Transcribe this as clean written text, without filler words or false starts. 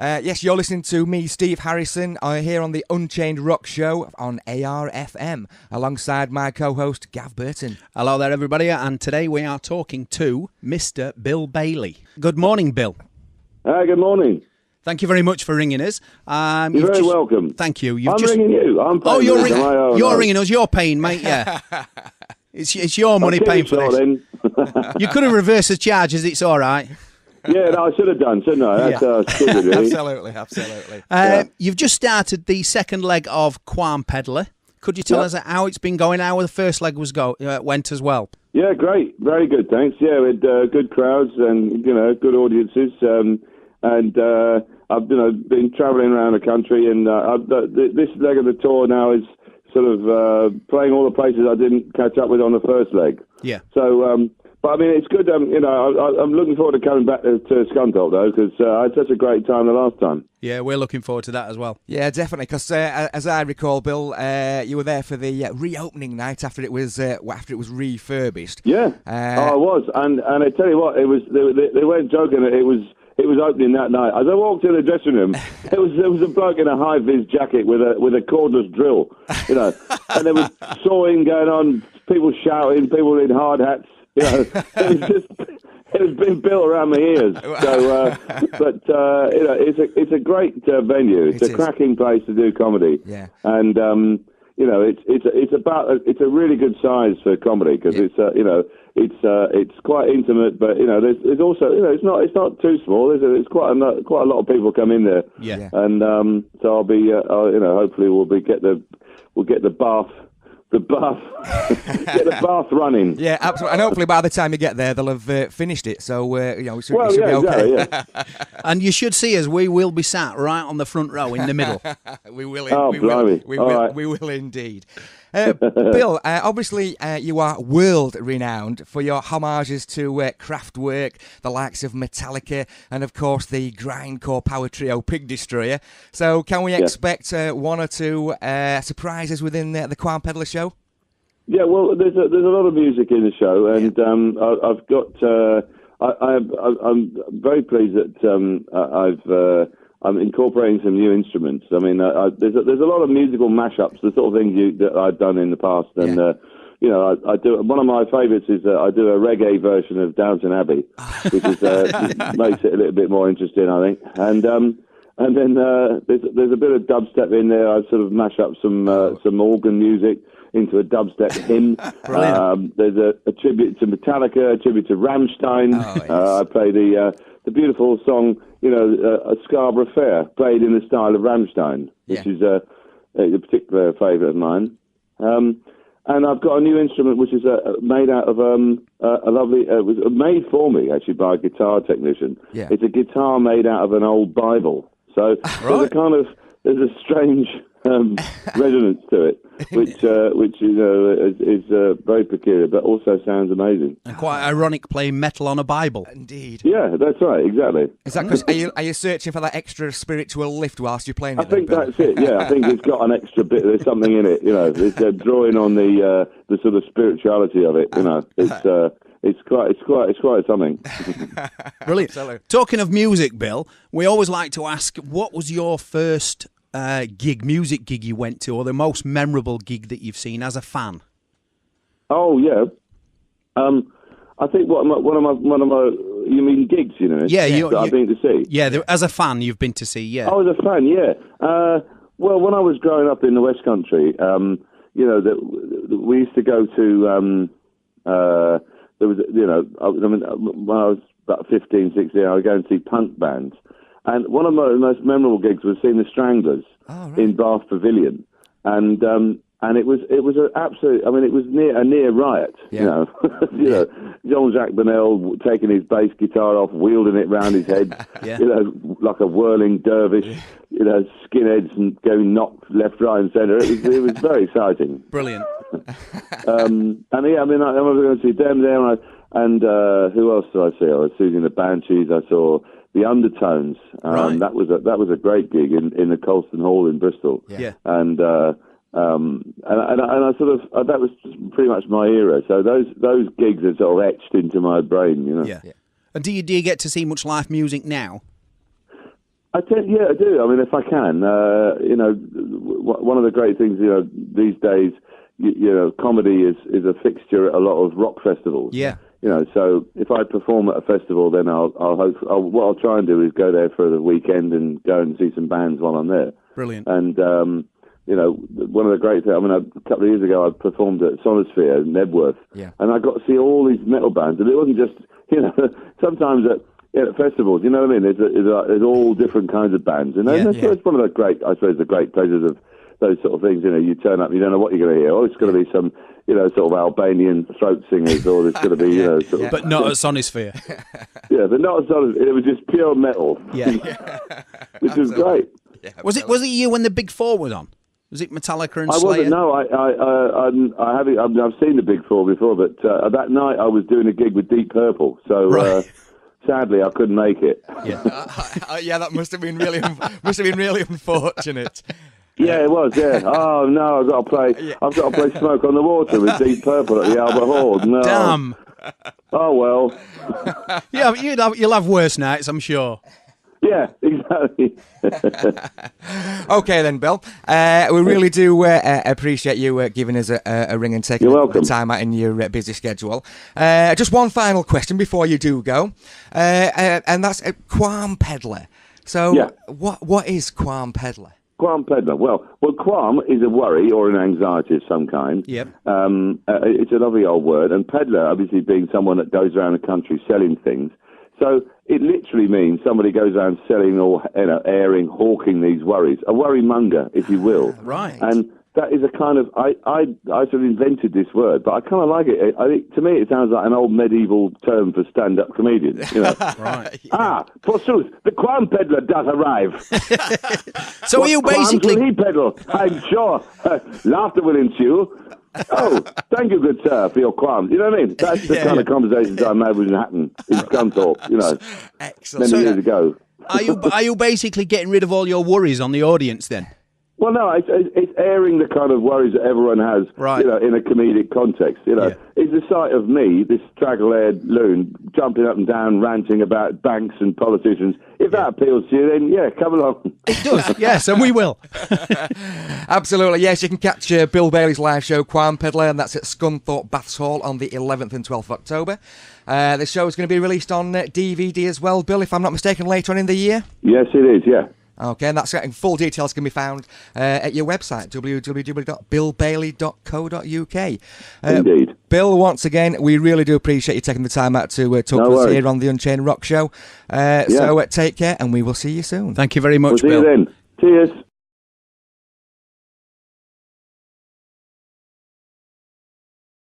Yes, you're listening to me, Steve Harrison, here on the Unchained Rock Show on ARFM, alongside my co-host, Gav Burton. Hello there, everybody, and today we are talking to Mr. Bill Bailey. Good morning, Bill. Good morning. Thank you very much for ringing us. You're very welcome. Thank you. I'm ringing you. I'm paying you're ringing us. You're paying, mate, yeah. It's your money paying for this. Then. You could have reversed the charges, it's all right. Yeah, no, I should have done, shouldn't I? That's stupid, really. Absolutely. You've just started the second leg of Qualmpeddler. Could you tell us how it's been going, how the first leg went as well? Yeah, great. Very good, thanks. Yeah, we had good crowds and, good audiences. I've been travelling around the country, and this leg of the tour now is sort of playing all the places I didn't catch up with on the first leg. Yeah. So, but I mean, it's good. I'm looking forward to coming back to Scunthorpe though, because I had such a great time the last time. Yeah, we're looking forward to that as well. Yeah, definitely. Because as I recall, Bill, you were there for the reopening night after it was refurbished. Yeah, I was, and I tell you what, it was they weren't joking. It was opening that night. As I walked in the dressing room, there was a bloke in a high-vis jacket with a cordless drill, and there was sawing going on, people shouting, people in hard hats, it was being built around my ears. So, it's a great venue. It's a cracking place to do comedy. Yeah. And it's a really good size for comedy because it's quite intimate, but there's also it's not too small. There's quite a lot of people come in there. Yeah. And so I'll be hopefully we'll get the bath. Get the bath running. Yeah, absolutely. And hopefully by the time you get there, they'll have finished it. So, we should be Exactly, okay. yeah. And you should see us. We will be sat right on the front row in the middle. We will. Blimey. We will indeed. Bill, obviously you are world renowned for your homages to Kraftwerk, the likes of Metallica, and of course the grindcore power trio Pig Destroyer. So can we expect one or two surprises within the Qualmpeddler show? Yeah, well, there's a lot of music in the show, and I've got. I'm very pleased that I'm incorporating some new instruments. I mean, there's a lot of musical mashups, the sort of things that I've done in the past, and I do. One of my favourites is I do a reggae version of Downton Abbey, which is makes it a little bit more interesting, I think. And then there's a bit of dubstep in there. I sort of mash up some organ music into a dubstep hymn. There's a tribute to Metallica, a tribute to Rammstein. I play the beautiful song, a Scarborough Fair, played in the style of Rammstein, which is a particular favourite of mine. And I've got a new instrument which is made out of a lovely. It was made for me actually by a guitar technician. Yeah. It's a guitar made out of an old Bible. So there's a strange resonance to it, which is very peculiar, but also sounds amazing. And quite ironic, playing metal on a Bible. Indeed. Yeah, that's right, exactly. Is that because are you searching for that extra spiritual lift whilst you're playing it? I think that's it. Yeah, I think it's got an extra bit. There's something in it. It's drawing on the sort of spirituality of it. It's quite something. Brilliant. Absolutely. Talking of music, Bill, we always like to ask, what was your first music gig you went to, or the most memorable gig that you've seen as a fan? Oh yeah, I think one of my you mean gigs, that I've been to see. Yeah, as a fan, you've been to see. Yeah. Oh, as a fan, yeah. Well, when I was growing up in the West Country, we used to go to. There was, when I was about 15, 16, I would go and see punk bands. And one of my most memorable gigs was seeing the Stranglers in Bath Pavilion. And it was an absolute, I mean, it was a near riot, Jean-Jacques Bonnel taking his bass guitar off, wielding it round his head, like a whirling dervish, skinheads and going knocked left, right and centre. It was very exciting. Brilliant. I was going to see them there, and who else did I see? I was seeing the Banshees. I saw the Undertones. Right. That was a great gig in the Colston Hall in Bristol. Yeah. And I sort of that was pretty much my era. So those gigs are sort of etched into my brain. Yeah. And do you get to see much live music now? I do. I mean, if I can, one of the great things, these days, comedy is a fixture at a lot of rock festivals. Yeah. So if I perform at a festival, then what I'll try and do is go there for the weekend and go and see some bands while I'm there. Brilliant. And one of the great things. I mean, a couple of years ago, I performed at Sonosphere in Nebworth, and I got to see all these metal bands, and it wasn't just sometimes at festivals, you know what I mean? There's all different kinds of bands, and it's one of the great, I suppose, the great pleasures of those sort of things. You turn up, you don't know what you're going to hear. Oh, it's going to be some, sort of Albanian throat singers, or it's going to be, sort of, but not at Sonosphere. But not at Sonosphere. It was just pure metal. Yeah, which was great. Yeah, was it you when the Big Four was on? Was it Metallica and Slayer? I wasn't. No, I haven't. I've seen the Big Four before, but that night I was doing a gig with Deep Purple, so. Right. Sadly, I couldn't make it. Yeah, that must have been really unfortunate. Yeah, it was. Yeah. Oh no, I've got to play Smoke on the Water with Deep Purple at the Albert Hall. No. Damn. Oh well. Yeah, you'll have worse nights, I'm sure. Yeah, exactly. Okay then, Bill. We really do appreciate you giving us a ring and taking the time out in your busy schedule. Just one final question before you do go, and that's Qualmpeddler. So, what is Qualmpeddler? Qualmpeddler. Well, qualm is a worry or an anxiety of some kind. Yep. It's a lovely old word, and peddler obviously being someone that goes around the country selling things. So it literally means somebody goes around selling or airing, hawking these worries. A worry monger, if you will. Right. And that is a kind of I sort of invented this word, but I kind of like it. To me, it sounds like an old medieval term for stand-up comedians. Right. Forsooth, the Qualmpeddler does arrive. So are you basically? Will he peddle? I'm sure laughter will ensue. Oh, thank you, good sir, for your qualms. You know what I mean? That's the kind of conversations I had with Hatton in Scunthorpe, Excellent. many years ago. Are you basically getting rid of all your worries on the audience then? Well, no, it's airing the kind of worries that everyone has, right. In a comedic context. It's the sight of me, this straggle-haired loon, jumping up and down, ranting about banks and politicians. If that appeals to you, then come along. It does, yes, and we will. Absolutely, yes. You can catch Bill Bailey's live show, Qualmpeddler, and that's at Scunthorpe Baths Hall on the 11th and 12th of October. The show is going to be released on DVD as well, Bill, if I'm not mistaken, later on in the year. Yes, it is, yeah. Okay, and that's full details can be found at your website, www.billbailey.co.uk. Indeed. Bill, once again, we really do appreciate you taking the time out to talk to us here on the Unchained Rock Show. So take care, and we will see you soon. Thank you very much, Bill. See you then. Cheers.